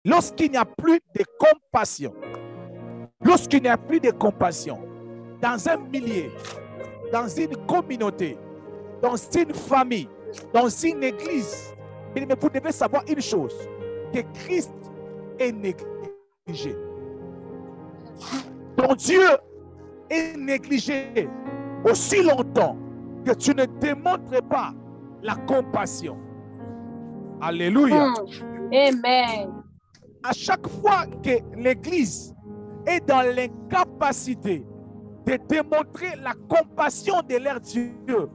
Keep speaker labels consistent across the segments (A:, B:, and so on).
A: lorsqu'il n'y a plus de compassion, lorsqu'il n'y a plus de compassion dans un milieu, dans une communauté, dans une famille, dans une église, mais vous devez savoir une chose, que Christ est négligé. Ton Dieu est négligé aussi longtemps que tu ne démontres pas la compassion. Alléluia.
B: Amen.
A: À chaque fois que l'Église est dans l'incapacité de démontrer la compassion de leur Dieu,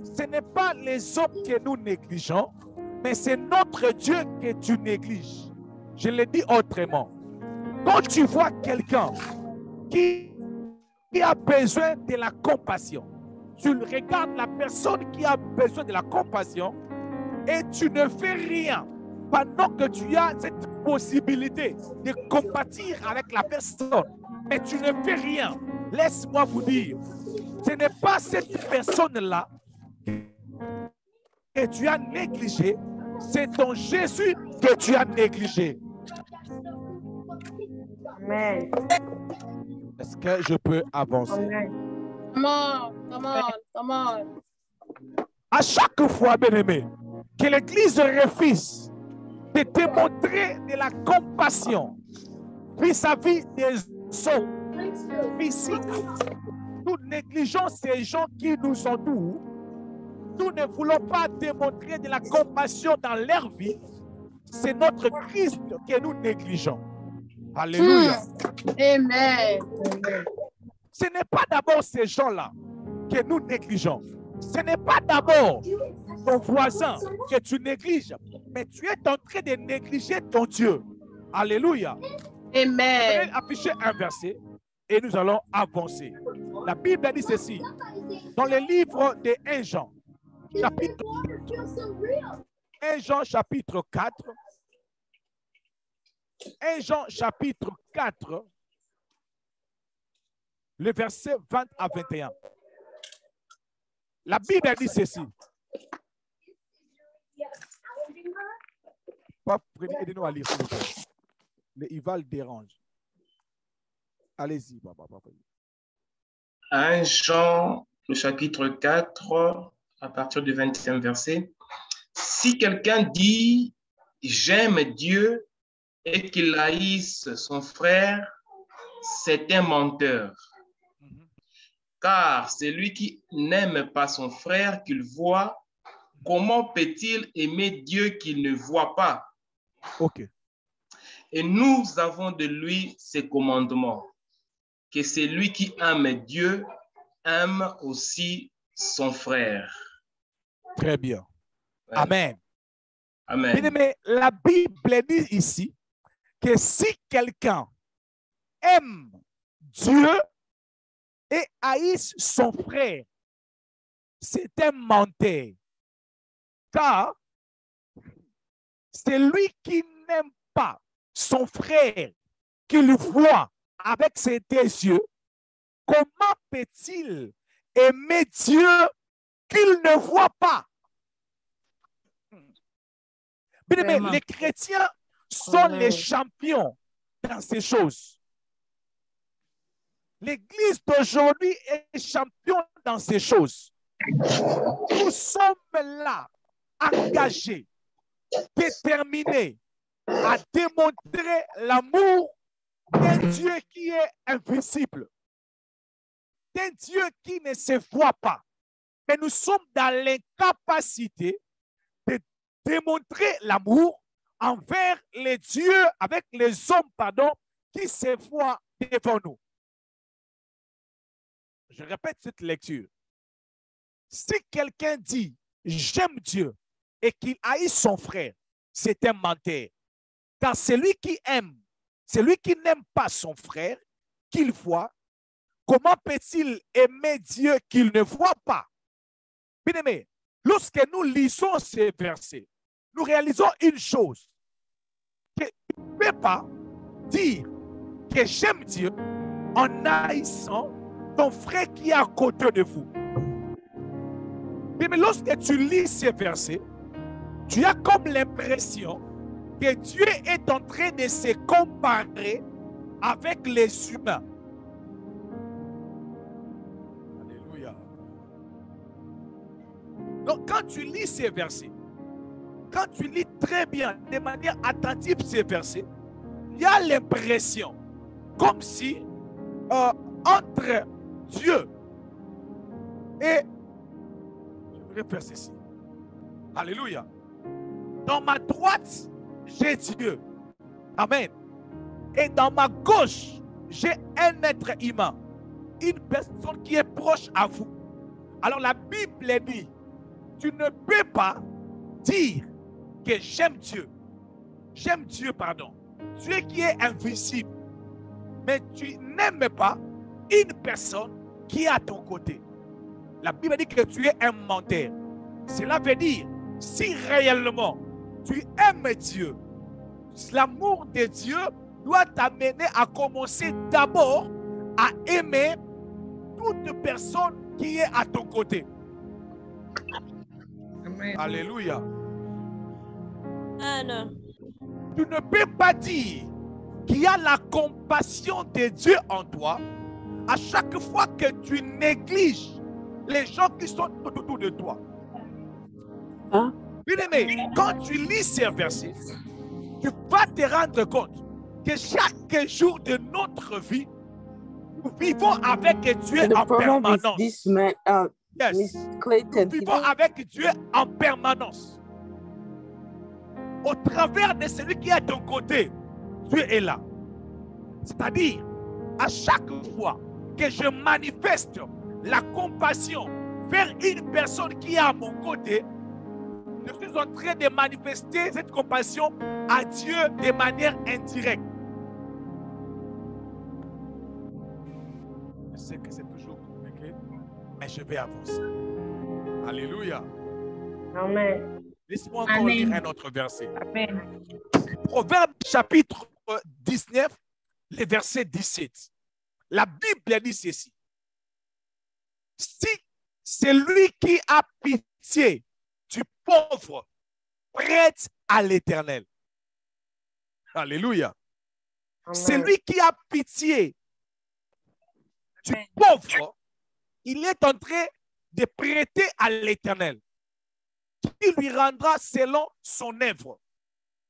A: ce n'est pas les hommes que nous négligeons, mais c'est notre Dieu que tu négliges. Je le dis autrement. Quand tu vois quelqu'un qui a besoin de la compassion, tu regardes la personne qui a besoin de la compassion et tu ne fais rien pendant que tu as cette possibilité de compatir avec la personne, mais tu ne fais rien. Laisse-moi vous dire, ce n'est pas cette personne-là que tu as négligé, c'est ton Jésus que tu as négligé.
B: Amen.
A: Est-ce que je peux avancer?
B: Amen. Come on, come on, come on.
A: À chaque fois, bien-aimé, que l'Église refuse de démontrer de la compassion vis-à-vis des hommes physiques, nous négligeons ces gens qui nous entourent. Nous ne voulons pas démontrer de la compassion dans leur vie. C'est notre Christ que nous négligeons. Alléluia.
B: Amen.
A: Ce n'est pas d'abord ces gens-là que nous négligeons. Ce n'est pas d'abord ton voisin que tu négliges, mais tu es en train de négliger ton Dieu. Alléluia.
B: Amen.
A: Je vais afficher un verset et nous allons avancer. La Bible dit ceci dans le livre de 1 Jean, chapitre 1 Jean chapitre 4. 1 Jean chapitre 4, le verset 20 à 21. La Bible dit ceci. Aidez-nous à lire, s'il vous plaît. Le Ival dérange. Allez-y, papa.
C: 1 Jean, le chapitre 4, à partir du 20e verset. Si quelqu'un dit « J'aime Dieu » et qu'il haïsse son frère, c'est un menteur. Car celui qui n'aime pas son frère qu'il voit, comment peut-il aimer Dieu qu'il ne voit pas?
A: Ok.
C: Et nous avons de lui ces commandements, que celui qui aime Dieu aime aussi son frère.
A: Très bien.
C: Ouais.
A: Amen.
C: Amen.
A: Bien-aimé, la Bible dit ici que si quelqu'un aime Dieu et haïsse son frère, c'est un menteur. Car c'est lui qui n'aime pas son frère, qu'il voit avec ses deux yeux, comment peut-il aimer Dieu qu'il ne voit pas? Bien, les chrétiens sont les champions dans ces choses. L'Église d'aujourd'hui est champion dans ces choses. Nous sommes là, engagés, déterminés à démontrer l'amour d'un Dieu qui est invisible, d'un Dieu qui ne se voit pas. Mais nous sommes dans l'incapacité de démontrer l'amour envers les dieux, avec les hommes, qui se voient devant nous. Je répète cette lecture. Si quelqu'un dit « j'aime Dieu » et qu'il haït son frère, c'est un menteur. Car celui qui aime, celui qui n'aime pas son frère, qu'il voit, comment peut-il aimer Dieu qu'il ne voit pas? Bien-aimé, lorsque nous lisons ces versets, nous réalisons une chose, que tu ne peux pas dire que j'aime Dieu en haïssant ton frère qui est à côté de vous. Mais lorsque tu lis ces versets, tu as comme l'impression que Dieu est en train de se comparer avec les humains. Alléluia. Donc, quand tu lis ces versets, quand tu lis très bien, de manière attentive ces versets, il y a l'impression comme si entre Dieu et... Je vais faire ceci. Alléluia. Dans ma droite, j'ai Dieu. Amen. Et dans ma gauche, j'ai un être humain. Une personne qui est proche à vous. Alors la Bible dit, tu ne peux pas dire que j'aime Dieu. J'aime Dieu, pardon. Dieu qui est invisible. Mais tu n'aimes pas une personne qui est à ton côté. La Bible dit que tu es un menteur. Cela veut dire, si réellement tu aimes Dieu, l'amour de Dieu doit t'amener à commencer d'abord à aimer toute personne qui est à ton côté. Amen. Alléluia.
D: Amen.
A: Tu ne peux pas dire qu'il y a la compassion de Dieu en toi à chaque fois que tu négliges les gens qui sont autour de toi.
D: Hein?
A: Bien-aimé, quand tu lis ces versets, tu vas te rendre compte que chaque jour de notre vie, nous vivons avec Dieu en permanence.
D: Yes.
A: Nous vivons avec Dieu en permanence. Au travers de celui qui est à ton côté, Dieu est là. C'est-à-dire, à chaque fois que je manifeste la compassion vers une personne qui est à mon côté, je suis en train de manifester cette compassion à Dieu de manière indirecte. Je sais que c'est toujours compliqué, mais je vais avancer. Alléluia.
B: Amen.
A: Laisse-moi encore lire un autre verset.
B: Amen.
A: Proverbe chapitre 19, le verset 17. La Bible dit ceci. Si celui qui a pitié du pauvre prête à l'Éternel. Alléluia.
B: Amen.
A: Celui qui a pitié du pauvre, il est en train de prêter à l'Éternel, qui lui rendra selon son œuvre.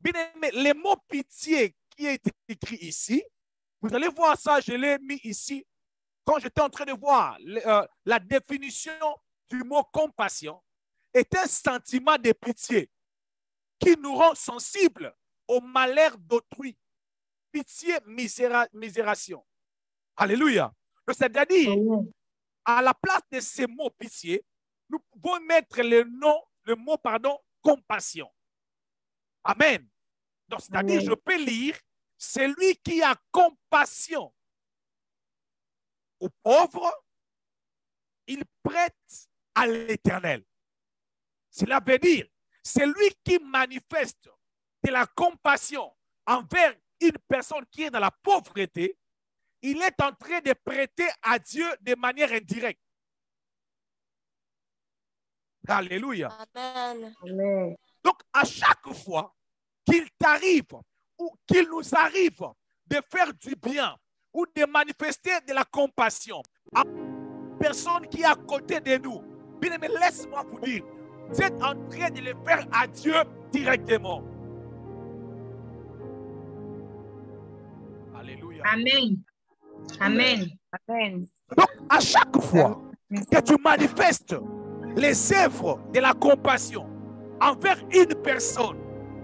A: Bien aimé, le mot pitié qui est écrit ici, vous allez voir ça, je l'ai mis ici, quand j'étais en train de voir la définition du mot compassion, est un sentiment de pitié qui nous rend sensibles au malheur d'autrui. Pitié, misération. Alléluia. C'est-à-dire, à la place de ces mots pitié, nous pouvons mettre le mot, compassion. Amen. Donc, c'est-à-dire, je peux lire, celui qui a compassion aux pauvres, il prête à l'Éternel. Cela veut dire, celui qui manifeste de la compassion envers une personne qui est dans la pauvreté, il est en train de prêter à Dieu de manière indirecte. Alléluia.
D: Amen.
B: Amen.
A: Donc, à chaque fois qu'il t'arrive ou qu'il nous arrive de faire du bien ou de manifester de la compassion à une personne qui est à côté de nous, bien aimé, laisse-moi vous dire, vous êtes en train de le faire à Dieu directement. Alléluia.
B: Amen. Amen. Amen.
A: Donc, à chaque fois que tu manifestes les œuvres de la compassion envers une personne,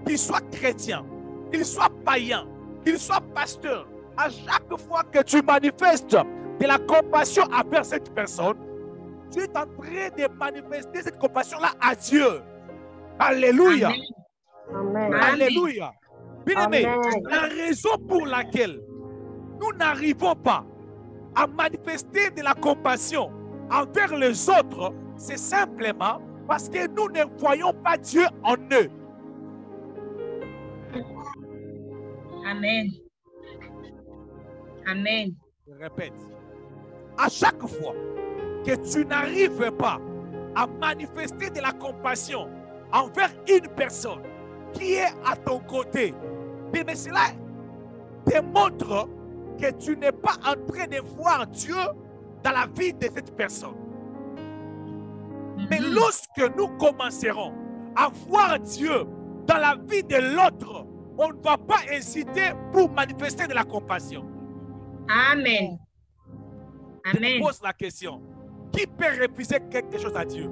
A: qu'il soit chrétien, qu'il soit païen, qu'il soit pasteur, à chaque fois que tu manifestes de la compassion envers cette personne, tu es en train de manifester cette compassion-là à Dieu. Alléluia.
B: Amen.
A: Alléluia. Bien-aimé,
B: Amen.
A: la raison pour laquelle nous n'arrivons pas à manifester de la compassion envers les autres, c'est simplement parce que nous ne voyons pas Dieu en eux.
B: Amen. Amen.
A: Je répète, à chaque fois que tu n'arrives pas à manifester de la compassion envers une personne qui est à ton côté. Mais cela démontre que tu n'es pas en train de voir Dieu dans la vie de cette personne. Mais lorsque nous commencerons à voir Dieu dans la vie de l'autre, on ne va pas hésiter pour manifester de la compassion.
B: Amen.
A: Je
B: Amen.
A: pose la question. Qui peut refuser quelque chose à Dieu?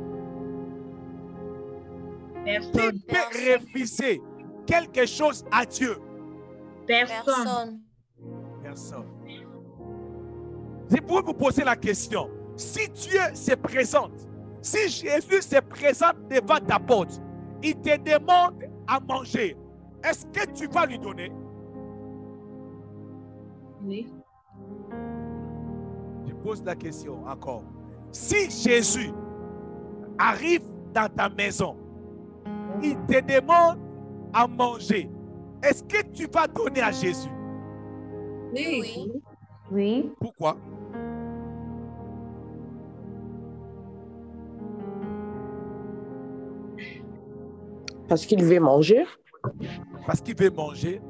B: Personne.
A: Qui peut refuser quelque chose à Dieu?
B: Personne.
D: Personne.
A: Personne. Je pourrais vous poser la question. Si Dieu se présente, si Jésus se présente devant ta porte, il te demande à manger, est-ce que tu vas lui donner?
B: Oui.
A: Je pose la question encore. Si Jésus arrive dans ta maison, il te demande à manger, est-ce que tu vas donner à Jésus?
D: Oui.
E: Oui.
A: Pourquoi?
E: Parce qu'il veut manger.
A: Parce qu'il veut manger,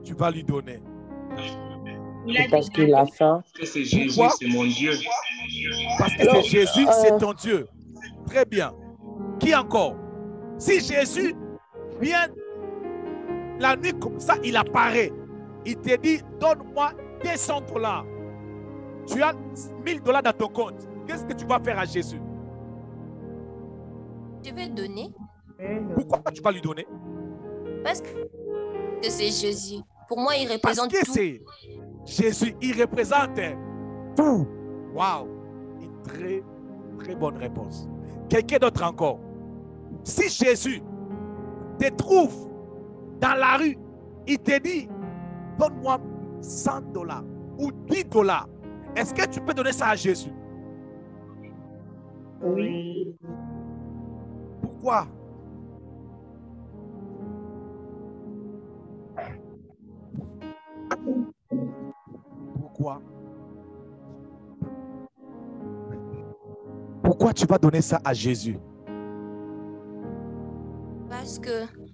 A: tu vas lui donner.
B: Il a
E: Parce
B: dit
E: qu'il a faim.
C: Parce que c'est Jésus,
A: Pourquoi?
C: c'est mon Dieu.
A: Parce que
E: Alors,
A: c'est Jésus, c'est ton Dieu. Très bien. Qui encore? Si Jésus vient la nuit comme ça, il apparaît. Il te dit, donne-moi $200. Tu as $1000 dans ton compte. Qu'est-ce que tu vas faire à Jésus?
D: Je vais donner
A: Pourquoi tu vas lui donner?
D: parce que c'est Jésus. Pour moi, il
A: Parce
D: représente
A: que
D: tout.
A: c'est Jésus. Il représente tout. Waouh! Une très, très bonne réponse. Quelqu'un d'autre encore. Si Jésus te trouve dans la rue, il te dit, donne-moi $100 ou $10. Est-ce que tu peux donner ça à Jésus?
B: oui.
A: Pourquoi? Pourquoi? Pourquoi tu vas donner ça à Jésus?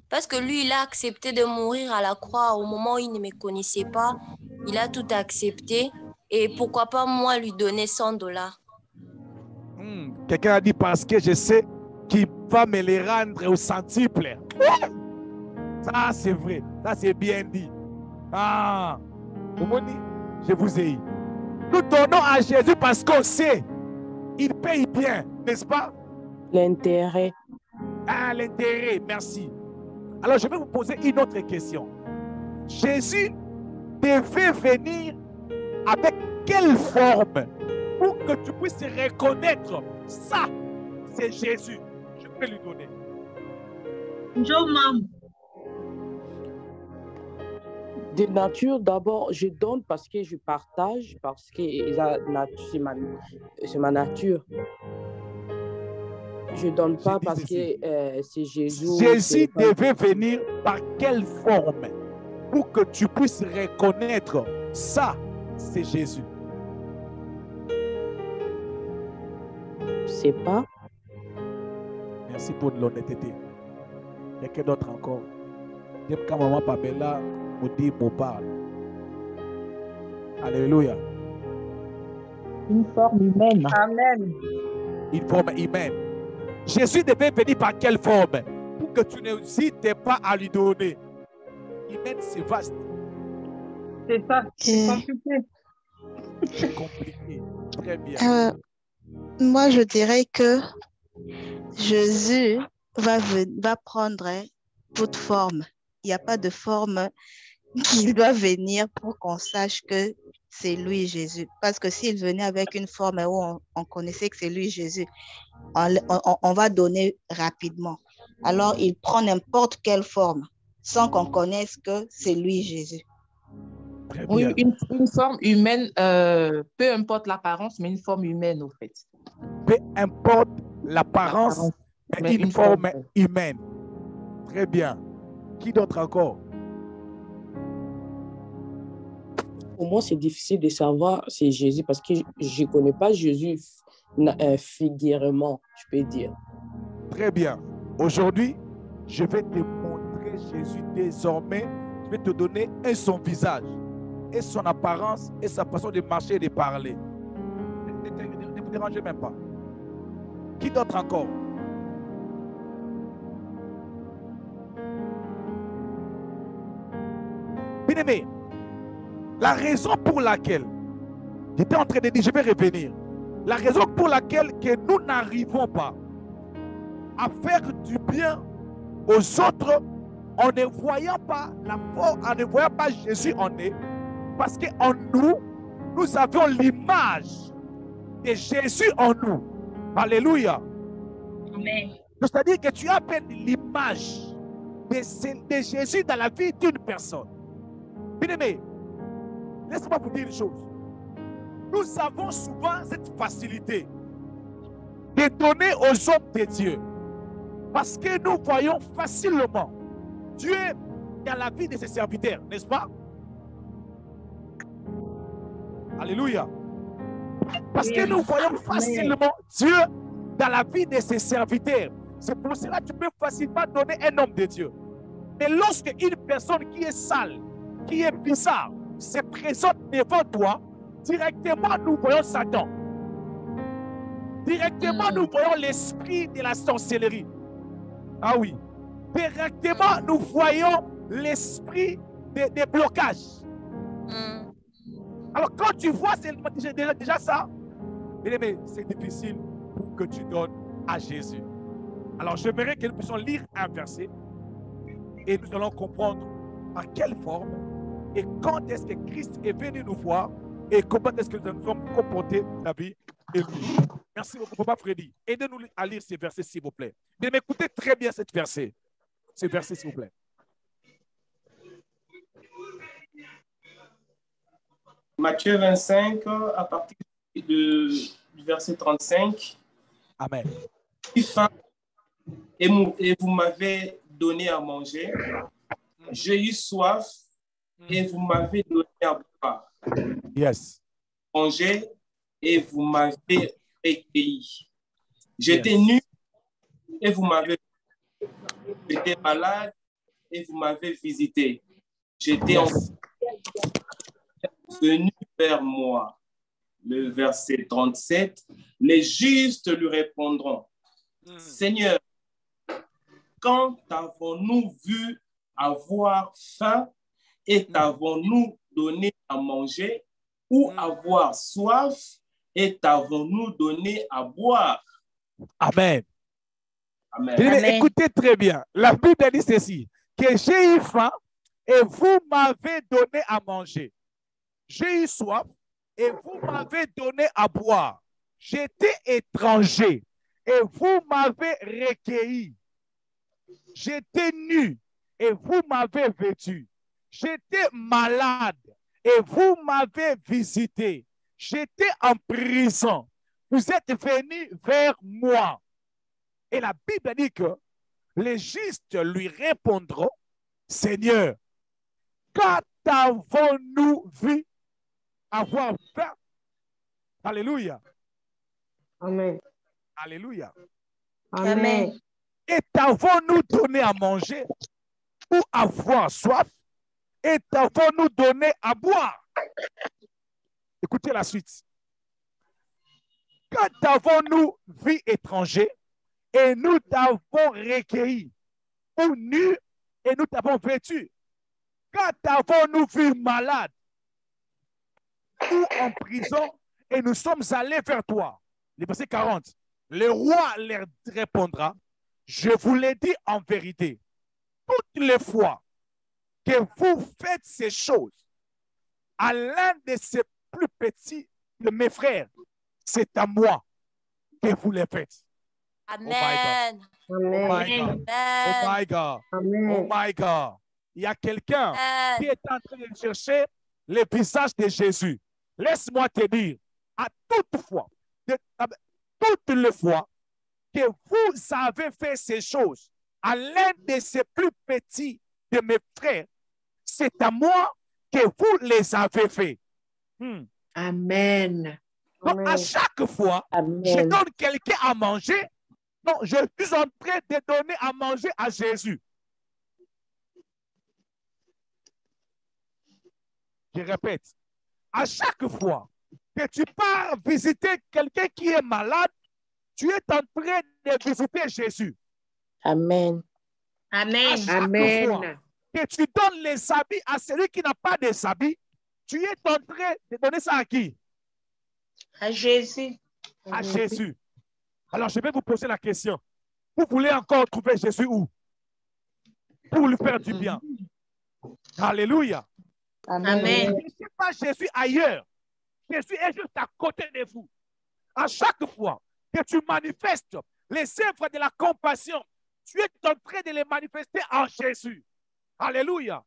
D: Parce que lui, il a accepté de mourir à la croix au moment où il ne me connaissait pas. Il a tout accepté. Et pourquoi pas moi lui donner $100?
A: Quelqu'un a dit parce que je sais qu'il va me les rendre au centuple. Ça, c'est vrai. Ça, c'est bien dit. Ah, je vous ai eu. Nous donnons à Jésus parce qu'on sait. Il paye bien, n'est-ce pas?
E: L'intérêt.
A: Ah, l'intérêt, merci. Alors, je vais vous poser une autre question. Jésus devait venir avec quelle forme pour que tu puisses reconnaître ça, c'est Jésus. Je peux lui donner.
E: De nature, d'abord, je donne parce que je partage, parce que c'est ma nature. Je ne donne pas parce que c'est Jésus.
A: Jésus devait venir par quelle forme pour que tu puisses reconnaître ça, c'est Jésus.
E: Je ne sais pas.
A: Merci pour l'honnêteté. Quelqu'un d'autre encore? J'aime quand maman Pamela me dit, me parle. Alléluia.
F: Une forme humaine.
B: Amen.
A: Une forme humaine. Jésus devait venir par quelle forme pour que tu n'hésites pas à lui donner. Humaine, c'est vaste.
B: C'est ça. C'est compliqué.
A: C'est compliqué. Très bien.
G: Moi, je dirais que Jésus va prendre toute forme. Il n'y a pas de forme qui doit venir pour qu'on sache que c'est lui Jésus. Parce que s'il venait avec une forme où on connaissait que c'est lui Jésus, on va donner rapidement. Alors, il prend n'importe quelle forme sans qu'on connaisse que c'est lui Jésus.
A: Très
F: Oui,
A: bien.
F: une forme humaine, peu importe l'apparence, mais une forme humaine, au fait.
A: Peu importe l'apparence, mais une forme humaine. Très bien. Qui d'autre encore?
E: Pour moi, c'est difficile de savoir c'est Jésus parce que je ne connais pas Jésus figuralement, je peux dire.
A: Très bien. Aujourd'hui, je vais te montrer Jésus, désormais, je vais te donner son visage, et son apparence, et sa façon de marcher et de parler. Ne vous dérangez même pas. Qui d'autre encore? Bien-aimé, la raison pour laquelle, j'étais en train de dire, je vais revenir, la raison pour laquelle que nous n'arrivons pas à faire du bien aux autres en ne voyant pas la force, en ne voyant pas Jésus en eux, parce qu'en nous, nous avons l'image de Jésus en nous. Alléluia.
B: Amen.
A: C'est-à-dire que tu as à peine l'image de Jésus dans la vie d'une personne. Bien-aimé, laissez-moi vous dire une chose. Nous avons souvent cette facilité de donner aux hommes de Dieu parce que nous voyons facilement Dieu dans la vie de ses serviteurs, n'est-ce pas? Alléluia. Parce que nous voyons facilement Dieu dans la vie de ses serviteurs. C'est pour cela que tu peux facilement donner un homme de Dieu. Mais lorsque une personne qui est sale, qui est bizarre, se présente devant toi, directement nous voyons Satan. Directement nous voyons l'esprit de la sorcellerie. Ah oui. Directement nous voyons l'esprit des blocages. Alors quand tu vois déjà ça, c'est difficile pour que tu donnes à Jésus. Alors j'aimerais que nous puissions lire un verset et nous allons comprendre en quelle forme et quand est-ce que Christ est venu nous voir et comment est-ce que nous nous sommes comportés dans la vie de lui. Merci beaucoup, Papa Freddy. Aidez-nous à lire ces versets, s'il vous plaît. Mais écoutez très bien ce verset, s'il vous plaît.
C: Matthieu 25, à partir du verset 35.
A: Amen.
C: Et vous m'avez donné à manger. J'ai eu soif et vous m'avez donné à boire.
A: Yes.
C: Manger et vous m'avez recueilli. J'étais nu et vous m'avez. J'étais malade et vous m'avez visité. J'étais venu vers moi. Le verset 37. Les justes lui répondront. Seigneur, quand avons-nous vu avoir faim et t'avons-nous donné à manger, ou avoir soif et t'avons-nous donné à boire?
A: Amen.
C: Amen.
B: Amen.
A: Écoutez très bien. La Bible dit ceci, que j'ai eu faim et vous m'avez donné à manger. J'ai eu soif et vous m'avez donné à boire. J'étais étranger et vous m'avez recueilli. J'étais nu et vous m'avez vêtu. J'étais malade et vous m'avez visité. J'étais en prison. Vous êtes venus vers moi. Et la Bible dit que les justes lui répondront, Seigneur, quand avons-nous vu avoir faim? Alléluia.
E: Amen.
A: Alléluia.
B: Amen.
A: Et t'avons-nous donné à manger ou avoir soif? Et t'avons-nous donné à boire? Écoutez la suite. Quand avons-nous vu étranger et nous t'avons recueilli, ou nu et nous t'avons vêtu? Quand avons-nous vu malade ou en prison et nous sommes allés vers toi? Le verset 40. Le roi leur répondra, je vous l'ai dit en vérité, toutes les fois que vous faites ces choses à l'un de ces plus petits de mes frères, c'est à moi que vous les faites.
D: Amen.
A: Oh my God. Oh my God. Oh my God. Il y a quelqu'un qui est en train de chercher le visage de Jésus. Laisse-moi te dire, à toutes les fois que vous avez fait ces choses à l'un de ces plus petits de mes frères, c'est à moi que vous les avez fait.
F: Amen.
A: Donc, à chaque fois, je donne quelqu'un à manger. Non, je suis en train de donner à manger à Jésus. Je répète, à chaque fois que tu pars visiter quelqu'un qui est malade, tu es en train de visiter Jésus.
E: Amen.
A: À
B: Amen.
A: chaque fois que tu donnes les habits à celui qui n'a pas de habits, tu es en train de donner ça à qui?
B: À Jésus.
A: À Jésus. Alors, je vais vous poser la question. Vous voulez encore trouver Jésus où? Pour lui faire du bien. Alléluia.
B: Amen.
A: Ne cherchez pas Jésus ailleurs. Jésus est juste à côté de vous. À chaque fois que tu manifestes les œuvres de la compassion, tu es en train de les manifester en Jésus. Alléluia.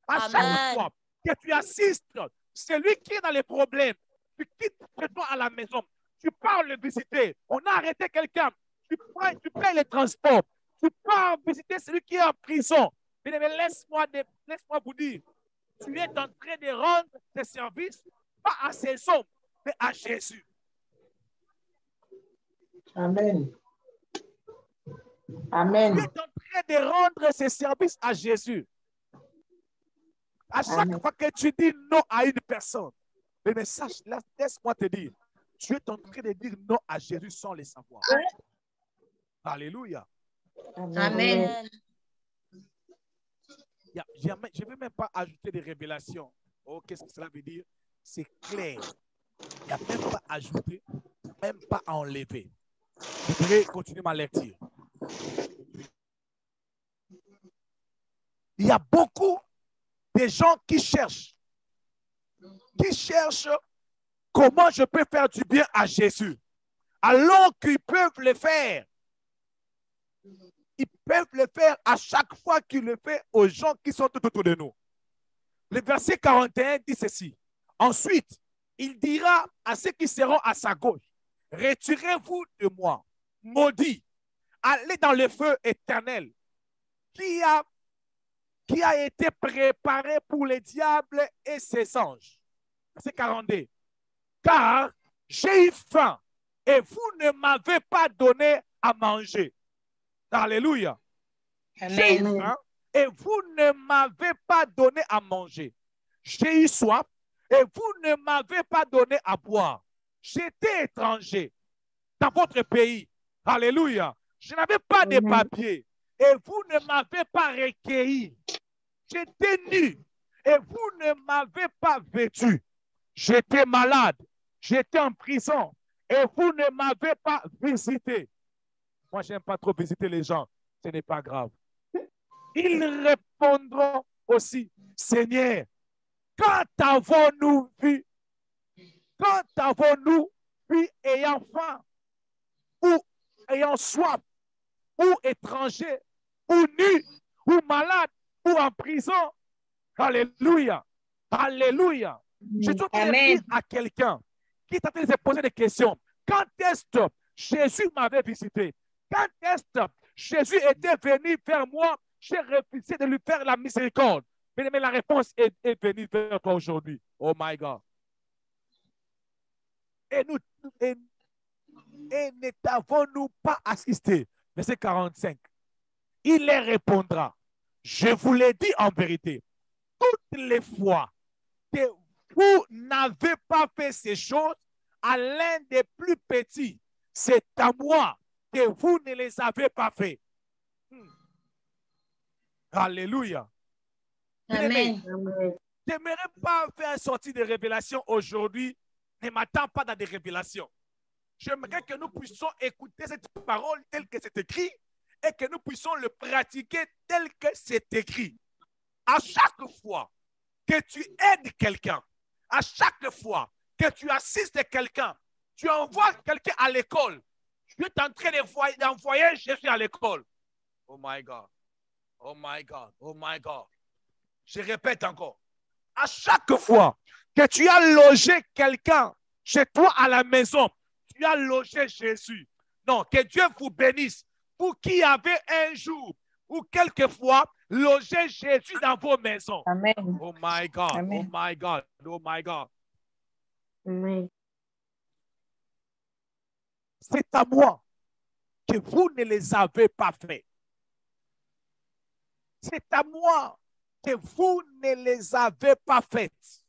A: À chaque fois que tu assistes celui qui est dans les problèmes, tu quittes chez toi à la maison, tu pars le visiter. On a arrêté quelqu'un, tu payes les transports, tu pars visiter celui qui est en prison. Mais laisse-moi vous dire, tu es en train de rendre tes services, pas à ces hommes, mais à Jésus.
F: Amen. Amen.
A: Tu es en train de rendre ces services à Jésus. À chaque fois que tu dis non à une personne, le message, laisse-moi te dire, tu es en train de dire non à Jésus sans le savoir. Alléluia.
B: Amen.
A: Je ne vais même pas ajouter des révélations. Oh, qu'est-ce que cela veut dire? C'est clair. Il n'y a même pas à ajouter, même pas à enlever. Je voudrais continuer ma lecture. Il y a beaucoup de gens qui cherchent comment je peux faire du bien à Jésus, alors qu'ils peuvent le faire. Ils peuvent le faire à chaque fois qu'ils le font aux gens qui sont tout autour de nous. Le verset 41 dit ceci. Ensuite, il dira à ceux qui seront à sa gauche, retirez-vous de moi, maudits, allez dans le feu éternel qui a été préparé pour les diables et ses anges. Verset 42. Car j'ai eu faim et vous ne m'avez pas donné à manger. Alléluia. J'ai eu faim et vous ne m'avez pas donné à manger. J'ai eu soif et vous ne m'avez pas donné à boire. J'étais étranger dans votre pays. Alléluia. Je n'avais pas de papier et vous ne m'avez pas recueilli. J'étais nu et vous ne m'avez pas vêtu. J'étais malade. J'étais en prison et vous ne m'avez pas visité. Moi, je n'aime pas trop visiter les gens. Ce n'est pas grave. Ils répondront aussi, Seigneur, quand avons-nous vu? Quand avons-nous vu ayant faim ou ayant soif ou étranger ou nu ou malade ou en prison? Alléluia. Alléluia. Je suis en train de dire à quelqu'un qui est en train de se poser des questions. Quand est-ce que Jésus m'avait visité? Quand est-ce que Jésus était venu vers moi? J'ai refusé de lui faire la miséricorde. Mais la réponse est venue vers toi aujourd'hui. Oh my God. Et ne t'avons-nous pas assisté? Verset 45. Il leur répondra. Je vous l'ai dit en vérité. Toutes les fois que vous n'avez pas fait ces choses à l'un des plus petits, c'est à moi que vous ne les avez pas fait. Alléluia.
B: Amen.
A: Je n'aimerais pas faire sortir des révélations aujourd'hui. Ne m'attends pas dans des révélations. J'aimerais que nous puissions écouter cette parole telle que c'est écrit et que nous puissions le pratiquer tel que c'est écrit. À chaque fois que tu aides quelqu'un, à chaque fois que tu assistes quelqu'un, tu envoies quelqu'un à l'école, tu es en train d'envoyer Jésus à l'école. Oh my God. Oh my God. Oh my God. Je répète encore. À chaque fois que tu as logé quelqu'un chez toi à la maison, tu as logé Jésus. Non, que Dieu vous bénisse. Vous qui avez un jour ou quelquefois logé Jésus dans vos maisons.
E: Amen.
A: Oh my God.
E: Amen.
A: Oh my God. Oh my God.
E: Amen.
A: C'est à moi que vous ne les avez pas fait. C'est à moi que vous ne les avez pas faites.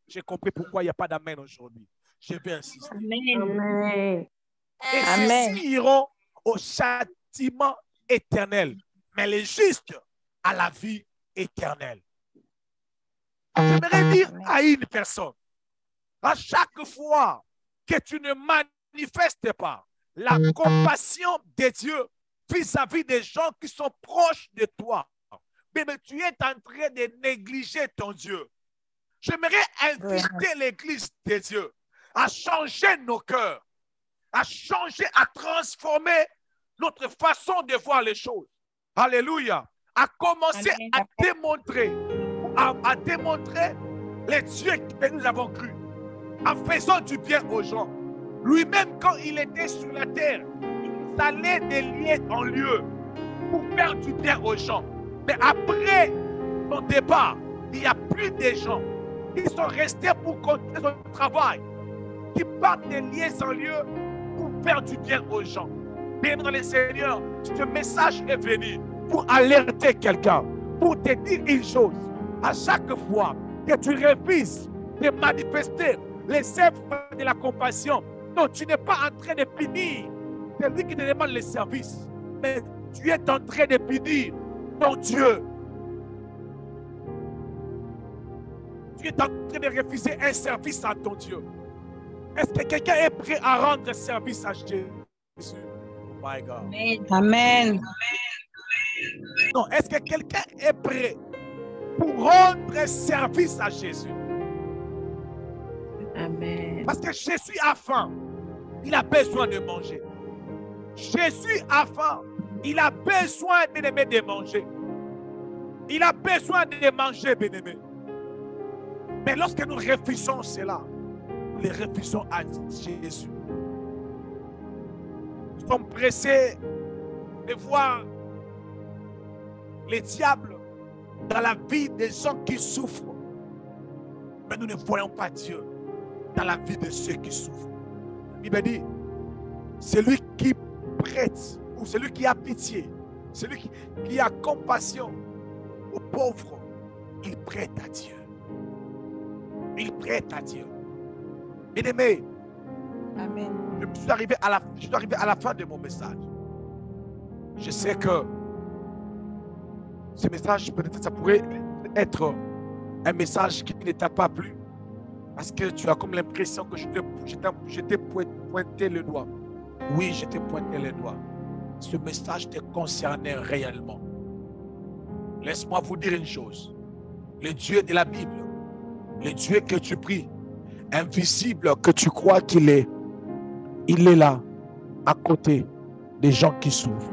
A: j'ai compris pourquoi il n'y a pas d'amen aujourd'hui. Je vais insister.
B: Amen.
A: Et ceux-ci iront au châtiment éternel, mais les justes à la vie éternelle. J'aimerais dire à une personne, à chaque fois que tu ne manifestes pas la compassion de Dieu vis-à-vis des gens qui sont proches de toi, mais tu es en train de négliger ton Dieu. J'aimerais inviter l'Église de Dieu à changer nos cœurs, à changer, à transformer notre façon de voir les choses. Alléluia. À commencer à démontrer les dieux que nous avons cru, en faisant du bien aux gens. Lui-même, quand il était sur la terre, il allait de lieu en lieu pour faire du bien aux gens. Mais après son départ, il n'y a plus de gens qui sont restés pour continuer son travail, qui partent de lieu en lieu pour faire du bien aux gens. Bien dans le Seigneur, ce message est venu pour alerter quelqu'un, pour te dire une chose. À chaque fois que tu refuses de manifester les œuvres de la compassion, non, tu n'es pas en train de punir celui qui te demande le service, mais tu es en train de punir ton Dieu. Tu es en train de refuser un service à ton Dieu. Est-ce que quelqu'un est prêt à rendre service à Jésus? Oh my God.
B: Amen.
A: Non, est-ce que quelqu'un est prêt pour rendre service à Jésus?
B: Amen.
A: Parce que Jésus a faim. Il a besoin de manger. Jésus a faim. Il a besoin, bien-aimé, de manger. Il a besoin de manger, bien-aimé. Mais lorsque nous refusons cela, nous les refusons à Jésus. Nous sommes pressés de voir les diables dans la vie des gens qui souffrent. Mais nous ne voyons pas Dieu dans la vie de ceux qui souffrent. Il me dit, celui qui prête, ou celui qui a pitié, celui qui a compassion aux pauvres, il prête à Dieu. Il prête à Dieu. Bien-aimé,
F: Amen.
A: je suis arrivé à la fin de mon message. Je sais que ce message, peut-être ça pourrait être un message qui ne t'a pas plu, parce que tu as comme l'impression que je t'ai pointé le doigt. Oui, je t'ai pointé le doigt. Ce message te concernait réellement. Laisse-moi vous dire une chose. Le Dieu de la Bible, le Dieu que tu pries, invisible que tu crois qu'il est, il est là, à côté des gens qui souffrent.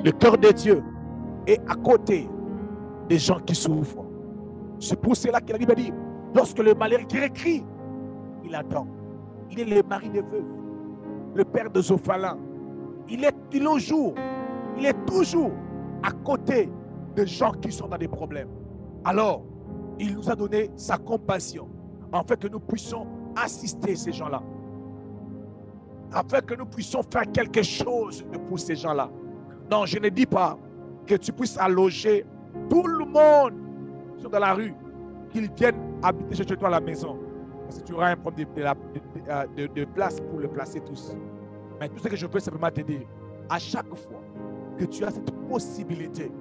A: Le cœur de Dieu est à côté des gens qui souffrent. C'est pour cela que la Bible dit, lorsque le malheureux crie, il attend. Il est le mari des veuves, le père des orphelins. Il est toujours à côté des gens qui sont dans des problèmes. Alors, il nous a donné sa compassion, afin que nous puissions assister ces gens-là, afin que nous puissions faire quelque chose pour ces gens-là. Non, je ne dis pas que tu puisses alloger tout le monde sur dans la rue, qu'ils viennent habiter chez toi à la maison, parce que tu auras un problème de place pour le placer tous. Mais tout ce que je veux simplement te dire, à chaque fois que tu as cette possibilité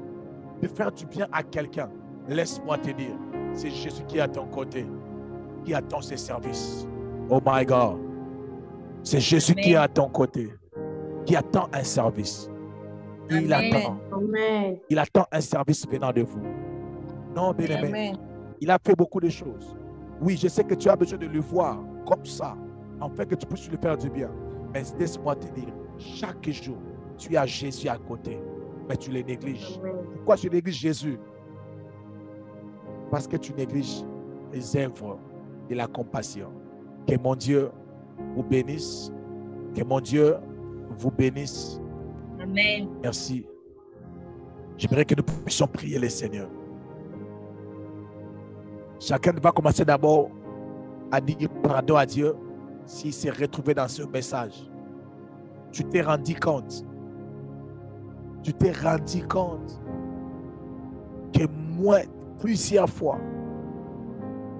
A: de faire du bien à quelqu'un, laisse-moi te dire, c'est Jésus qui est à ton côté, qui attend ses services. Oh my God. C'est Jésus qui est à ton côté, qui attend un service. Il attend.
B: Amen.
A: Il attend un service venant de vous. Non, bien-aimé. Il a fait beaucoup de choses. Oui, je sais que tu as besoin de le voir comme ça, afin que tu puisses lui faire du bien. Mais laisse-moi te dire, chaque jour, tu as Jésus à côté, mais tu le négliges. Pourquoi tu négliges Jésus? Parce que tu négliges les œuvres de la compassion. Que mon Dieu vous bénisse. Que mon Dieu vous bénisse.
B: Amen.
A: Merci. J'aimerais que nous puissions prier le Seigneur. Chacun va commencer d'abord à dire pardon à Dieu s'il s'est retrouvé dans ce message. Tu t'es rendu compte. Tu t'es rendu compte que moi, plusieurs fois,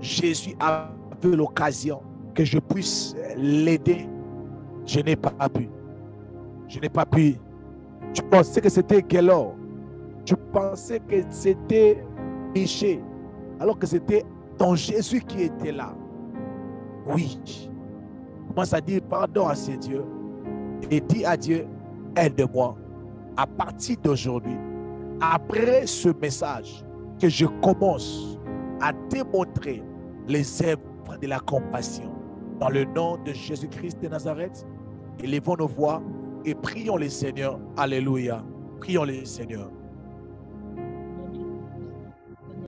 A: Jésus a vu l'occasion que je puisse l'aider. Je n'ai pas pu. Je n'ai pas pu. Tu pensais que c'était Guélor. Tu pensais que c'était Miché. Alors que c'était ton Jésus qui était là. Oui. Commence à dire pardon à ces dieux. Et dis à Dieu, aide-moi. À partir d'aujourd'hui, après ce message, que je commence à démontrer les œuvres de la compassion. Dans le nom de Jésus-Christ de Nazareth, élevons nos voix et prions le Seigneur. Alléluia. Prions le Seigneur.